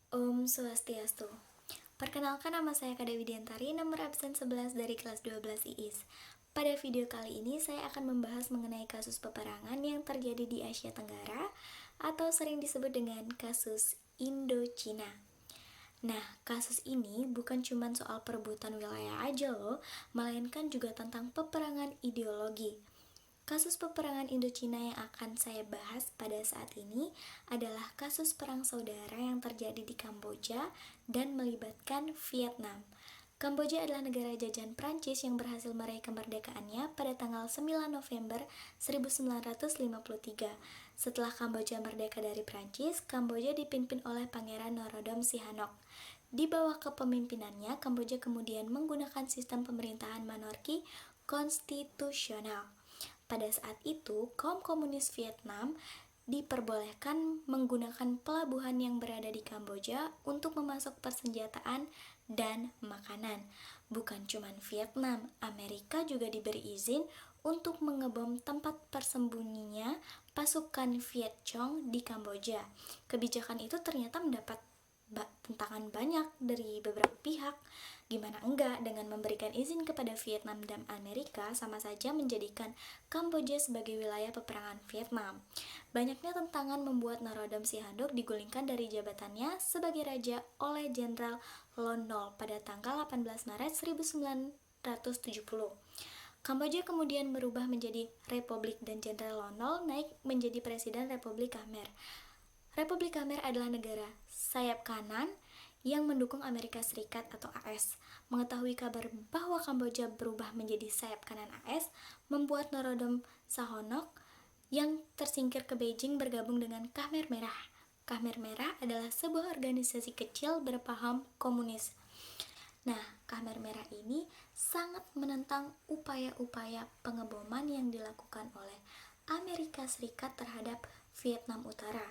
Om Swastiastu. Perkenalkan, nama saya Kada Widiantari, nomor absen 11 dari kelas 12 IIS. Pada video kali ini saya akan membahas mengenai kasus peperangan yang terjadi di Asia Tenggara atau sering disebut dengan kasus Indochina. Nah, kasus ini bukan cuma soal perebutan wilayah aja loh, melainkan juga tentang peperangan ideologi. Kasus peperangan Indochina yang akan saya bahas pada saat ini adalah kasus perang saudara yang terjadi di Kamboja dan melibatkan Vietnam. Kamboja adalah negara jajahan Prancis yang berhasil meraih kemerdekaannya pada tanggal 9 November 1953. Setelah Kamboja merdeka dari Prancis, Kamboja dipimpin oleh Pangeran Norodom Sihanouk. Di bawah kepemimpinannya, Kamboja kemudian menggunakan sistem pemerintahan monarki konstitusional. Pada saat itu, kaum komunis Vietnam diperbolehkan menggunakan pelabuhan yang berada di Kamboja untuk memasok persenjataan dan makanan. Bukan cuma Vietnam, Amerika juga diberi izin untuk mengebom tempat persembunyinya pasukan Viet Cong di Kamboja. Kebijakan itu ternyata mendapat tentangan banyak dari beberapa pihak. Gimana enggak, dengan memberikan izin kepada Vietnam dan Amerika sama saja menjadikan Kamboja sebagai wilayah peperangan Vietnam. Banyaknya tentangan membuat Norodom Sihanouk digulingkan dari jabatannya sebagai raja oleh Jenderal Lon Nol pada tanggal 18 Maret 1970. Kamboja kemudian berubah menjadi republik dan Jenderal Lon Nol naik menjadi Presiden Republik Khmer. Republik Khmer adalah negara sayap kanan yang mendukung Amerika Serikat atau AS. Mengetahui kabar bahwa Kamboja berubah menjadi sayap kanan AS membuat Norodom Sihanouk yang tersingkir ke Beijing bergabung dengan Khmer Merah. Khmer Merah adalah sebuah organisasi kecil berpaham komunis. Nah, Khmer Merah ini sangat menentang upaya-upaya pengeboman yang dilakukan oleh Amerika Serikat terhadap Vietnam Utara.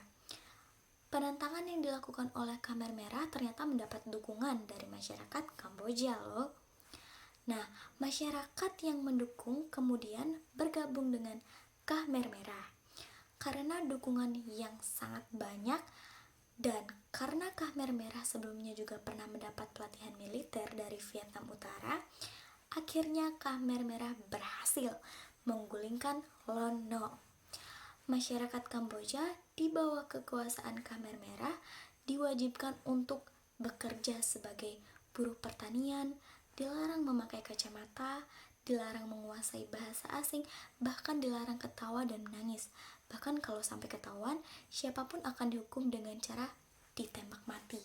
Penentangan yang dilakukan oleh Khmer Merah ternyata mendapat dukungan dari masyarakat Kamboja loh. Nah, masyarakat yang mendukung kemudian bergabung dengan Khmer Merah. Karena dukungan yang sangat banyak dan karena Khmer Merah sebelumnya juga pernah mendapat pelatihan militer dari Vietnam Utara, akhirnya Khmer Merah berhasil menggulingkan Lon Nol. Masyarakat Kamboja di bawah kekuasaan Khmer Merah diwajibkan untuk bekerja sebagai buruh pertanian, dilarang memakai kacamata, dilarang menguasai bahasa asing, bahkan dilarang ketawa dan menangis. Bahkan kalau sampai ketahuan, siapapun akan dihukum dengan cara ditembak mati.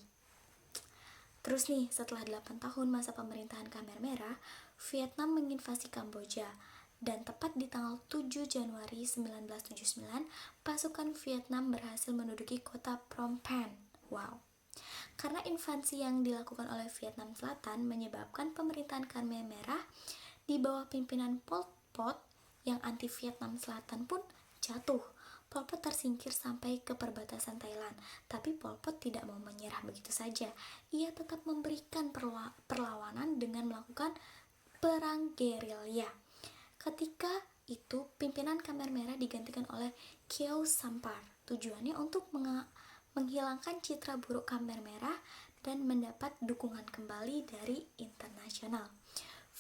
Terus nih, setelah 8 tahun masa pemerintahan Khmer Merah, Vietnam menginvasi Kamboja. Dan tepat di tanggal 7 Januari 1979, pasukan Vietnam berhasil menduduki kota Phnom Penh. Wow. Karena invasi yang dilakukan oleh Vietnam Selatan menyebabkan pemerintahan Khmer Merah di bawah pimpinan Pol Pot yang anti Vietnam Selatan pun jatuh. Pol Pot tersingkir sampai ke perbatasan Thailand, tapi Pol Pot tidak mau menyerah begitu saja. Ia tetap memberikan perlawanan dengan melakukan perang gerilya. Ketika itu, pimpinan Khmer Merah digantikan oleh Khieu Sampar. Tujuannya untuk menghilangkan citra buruk Khmer Merah dan mendapat dukungan kembali dari internasional.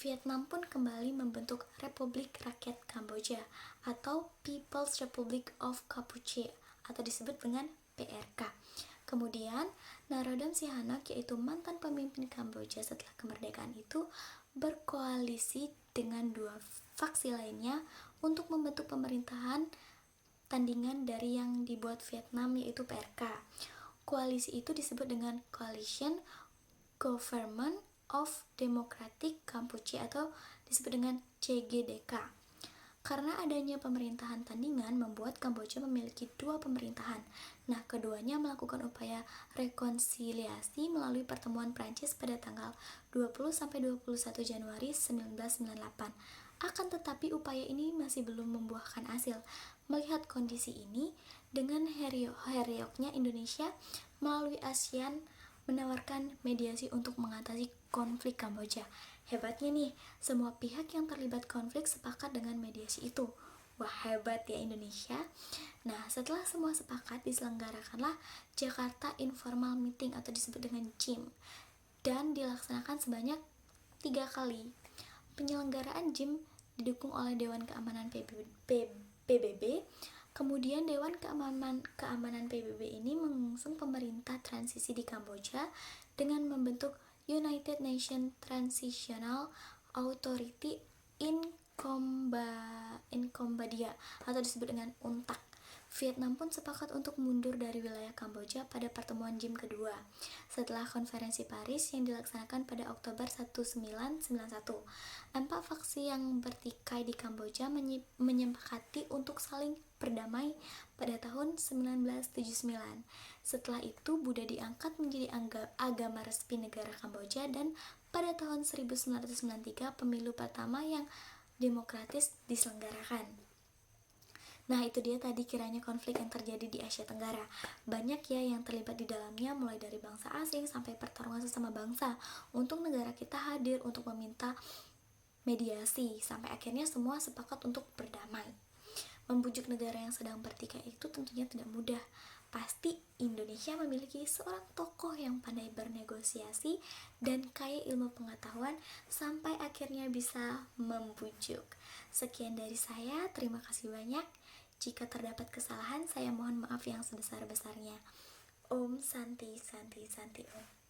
Vietnam pun kembali membentuk Republik Rakyat Kamboja atau People's Republic of Kampuchea atau disebut dengan PRK. Kemudian, Norodom Sihanouk, yaitu mantan pemimpin Kamboja setelah kemerdekaan itu, berkoalisi dengan dua faksi lainnya untuk membentuk pemerintahan tandingan dari yang dibuat Vietnam, yaitu PRK. Koalisi itu disebut dengan Coalition Government of Democratic Kampuchea atau disebut dengan CGDK. Karena adanya pemerintahan tandingan membuat Kamboja memiliki dua pemerintahan. Nah, keduanya melakukan upaya rekonsiliasi melalui pertemuan Prancis pada tanggal 20-21 Januari 1998. Akan tetapi upaya ini masih belum membuahkan hasil. Melihat kondisi ini, dengan herioknya Indonesia melalui ASEAN menawarkan mediasi untuk mengatasi konflik Kamboja. Hebatnya nih, semua pihak yang terlibat konflik sepakat dengan mediasi itu. Wah, hebat ya Indonesia. Nah, setelah semua sepakat, diselenggarakanlah Jakarta Informal Meeting atau disebut dengan JIM, dan dilaksanakan sebanyak 3 kali. Penyelenggaraan JIM didukung oleh Dewan Keamanan PBB. Kemudian Dewan Keamanan PBB ini mengusung pemerintah transisi di Kamboja dengan membentuk United Nations Transitional Authority in Cambodia atau disebut dengan UNTAC. Vietnam pun sepakat untuk mundur dari wilayah Kamboja pada pertemuan JIM kedua setelah konferensi Paris yang dilaksanakan pada Oktober 1991. 4 faksi yang bertikai di Kamboja menyepakati untuk saling berdamai pada tahun 1979. Setelah itu Buddha diangkat menjadi agama resmi negara Kamboja, dan pada tahun 1993 pemilu pertama yang demokratis diselenggarakan. Nah, itu dia tadi kiranya konflik yang terjadi di Asia Tenggara. Banyak ya yang terlibat di dalamnya, mulai dari bangsa asing sampai pertarungan sesama bangsa. Untung negara kita hadir untuk meminta mediasi, sampai akhirnya semua sepakat untuk berdamai. Membujuk negara yang sedang bertikai itu tentunya tidak mudah. Pasti Indonesia memiliki seorang tokoh yang pandai bernegosiasi dan kaya ilmu pengetahuan sampai akhirnya bisa membujuk. Sekian dari saya, terima kasih banyak. Jika terdapat kesalahan, saya mohon maaf yang sebesar-besarnya. Om Santi Santi Santi Om.